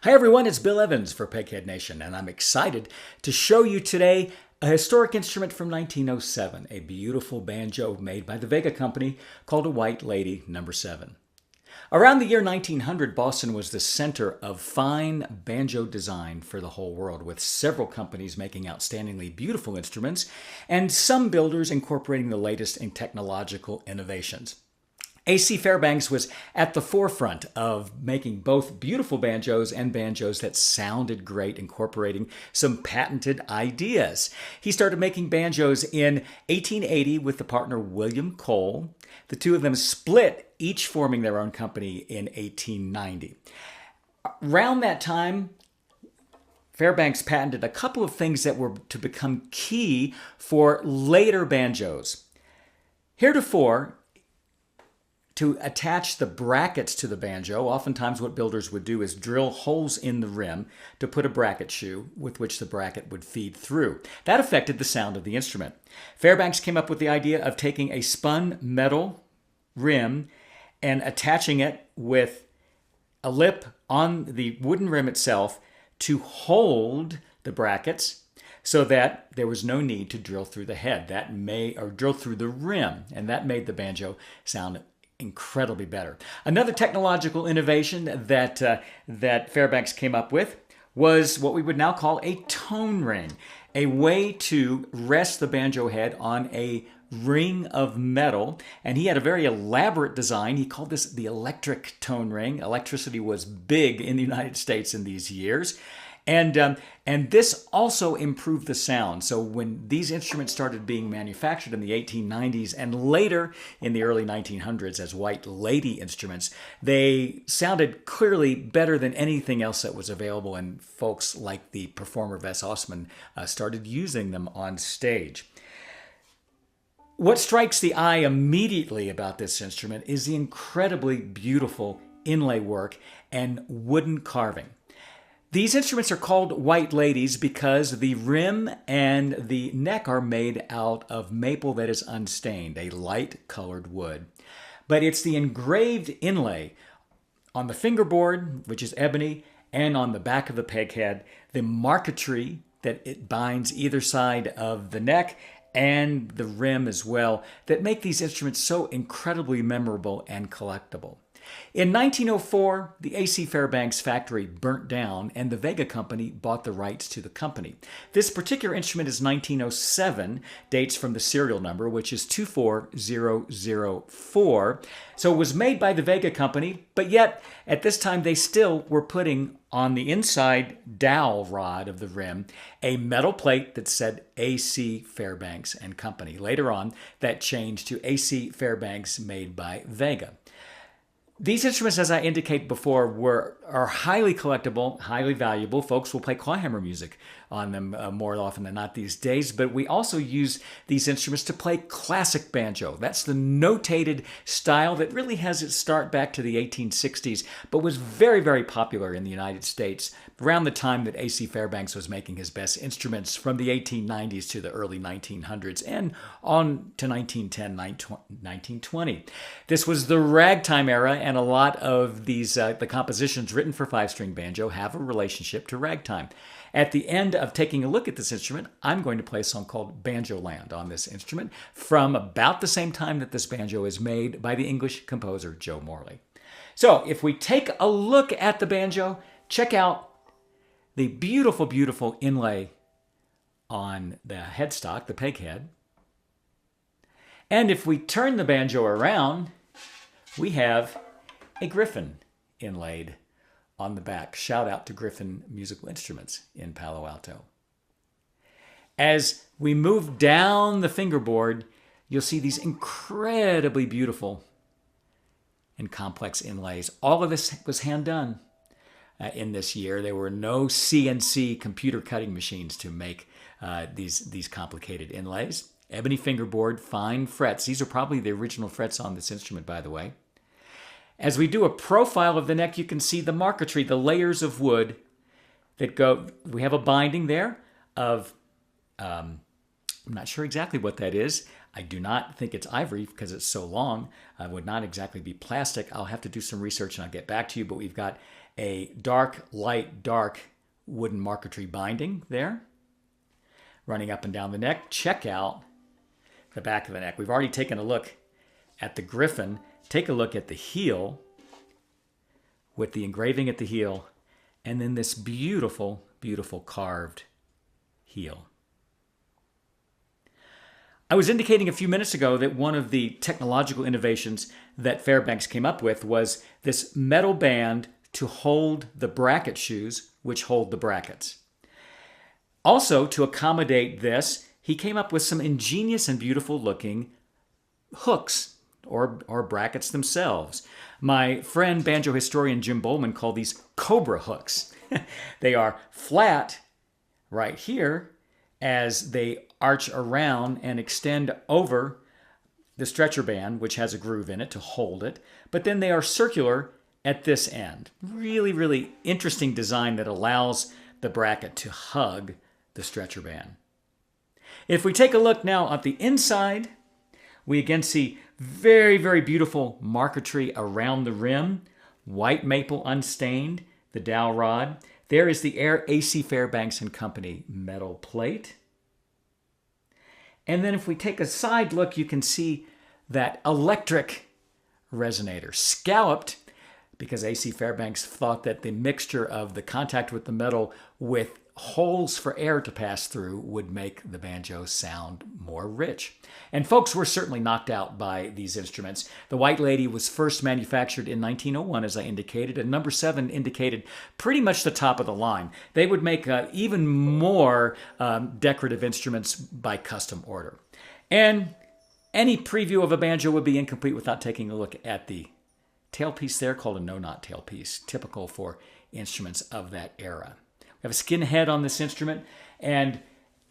Hi everyone, it's Bill Evans for Peghead Nation, and I'm excited to show you today a historic instrument from 1907, a beautiful banjo made by the Vega Company called a Whyte Laydie No. 7. Around the year 1900, Boston was the center of fine banjo design for the whole world, with several companies making outstandingly beautiful instruments and some builders incorporating the latest in technological innovations. A.C. Fairbanks was at the forefront of making both beautiful banjos and banjos that sounded great, incorporating some patented ideas. He started making banjos in 1880 with the partner William Cole. The two of them split, each forming their own company in 1890. Around that time, Fairbanks patented a couple of things that were to become key for later banjos. Heretofore, to attach the brackets to the banjo, oftentimes what builders would do is drill holes in the rim to put a bracket shoe with which the bracket would feed through. That affected the sound of the instrument. Fairbanks came up with the idea of taking a spun metal rim and attaching it with a lip on the wooden rim itself to hold the brackets so that there was no need to drill through the head. Drill through the rim, and that made the banjo sound incredibly better. Another technological innovation that Fairbanks came up with was what we would now call a tone ring, a way to rest the banjo head on a ring of metal. And he had a very elaborate design. He called this the electric tone ring. Electricity was big in the United States in these years. And this also improved the sound. So when these instruments started being manufactured in the 1890s and later in the early 1900s as Whyte Laydie instruments, they sounded clearly better than anything else that was available, and folks like the performer Wes Osman started using them on stage. What strikes the eye immediately about this instrument is the incredibly beautiful inlay work and wooden carving. These instruments are called Whyte Laydies because the rim and the neck are made out of maple that is unstained, a light-colored wood. But it's the engraved inlay on the fingerboard, which is ebony, and on the back of the peghead, the marquetry that it binds either side of the neck and the rim as well, that make these instruments so incredibly memorable and collectible. In 1904, the A.C. Fairbanks factory burnt down and the Vega Company bought the rights to the company. This particular instrument is 1907, dates from the serial number, which is 24004. So it was made by the Vega Company, but yet at this time they still were putting on the inside dowel rod of the rim a metal plate that said A.C. Fairbanks and Company. Later on, that changed to A.C. Fairbanks made by Vega. These instruments, as I indicated before, are highly collectible, highly valuable. Folks will play clawhammer music on them more often than not these days, but we also use these instruments to play classic banjo. That's the notated style that really has its start back to the 1860s, but was very, very popular in the United States around the time that A.C. Fairbanks was making his best instruments from the 1890s to the early 1900s and on to 1910, 1920. This was the ragtime era, and a lot of these the compositions written for five-string banjo have a relationship to ragtime. At the end of taking a look at this instrument, I'm going to play a song called Banjo Land on this instrument from about the same time that this banjo is made by the English composer Joe Morley. So if we take a look at the banjo, check out the beautiful, beautiful inlay on the headstock, the peghead. And if we turn the banjo around, we have a griffin inlaid on the back. Shout out to Griffin Musical Instruments in Palo Alto. As we move down the fingerboard, you'll see these incredibly beautiful and complex inlays. All of this was hand done in this year. There were no CNC computer cutting machines to make these complicated inlays. Ebony fingerboard, fine frets. These are probably the original frets on this instrument, by the way. As we do a profile of the neck, you can see the marquetry, the layers of wood that go. We have a binding there of, I'm not sure exactly what that is. I do not think it's ivory because it's so long. It would not exactly be plastic. I'll have to do some research and I'll get back to you, but we've got a dark, light, dark wooden marquetry binding there running up and down the neck. Check out the back of the neck. We've already taken a look at the griffin. Take a look at the heel with the engraving at the heel, and then this beautiful, beautiful carved heel. I was indicating a few minutes ago that one of the technological innovations that Fairbanks came up with was this metal band to hold the bracket shoes, which hold the brackets. Also, to accommodate this, he came up with some ingenious and beautiful looking hooks or brackets themselves. My friend banjo historian Jim Bowman called these cobra hooks. They are flat right here as they arch around and extend over the stretcher band, which has a groove in it to hold it, but then they are circular at this end. Really, really interesting design that allows the bracket to hug the stretcher band. If we take a look now at the inside, we again see very, very beautiful marquetry around the rim, white maple unstained, the dowel rod. There is the AC Fairbanks and Company metal plate. And then if we take a side look, you can see that electric resonator, scalloped, because AC Fairbanks thought that the mixture of the contact with the metal with holes for air to pass through would make the banjo sound more rich. And folks were certainly knocked out by these instruments. The Whyte Laydie was first manufactured in 1901, as I indicated, and number 7 indicated pretty much the top of the line. They would make even more decorative instruments by custom order. And any preview of a banjo would be incomplete without taking a look at the tailpiece there, called a no-knot tailpiece, typical for instruments of that era. We have a skin head on this instrument, and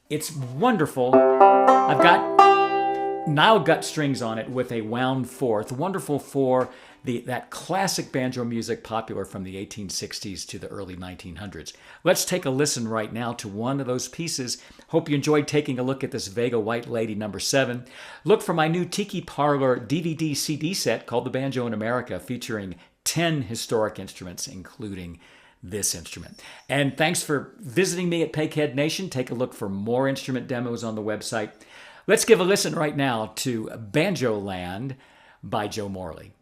it's wonderful. I've got Nile gut strings on it with a wound fourth, wonderful for that classic banjo music popular from the 1860s to the early 1900s. Let's take a listen right now to one of those pieces. Hope you enjoyed taking a look at this Vega Whyte Laydie number 7. Look for my new Tiki Parlor DVD CD set called The Banjo in America, featuring 10 historic instruments, including this instrument. And thanks for visiting me at Peghead Nation. Take a look for more instrument demos on the website. Let's give a listen right now to Banjo Land by Joe Morley.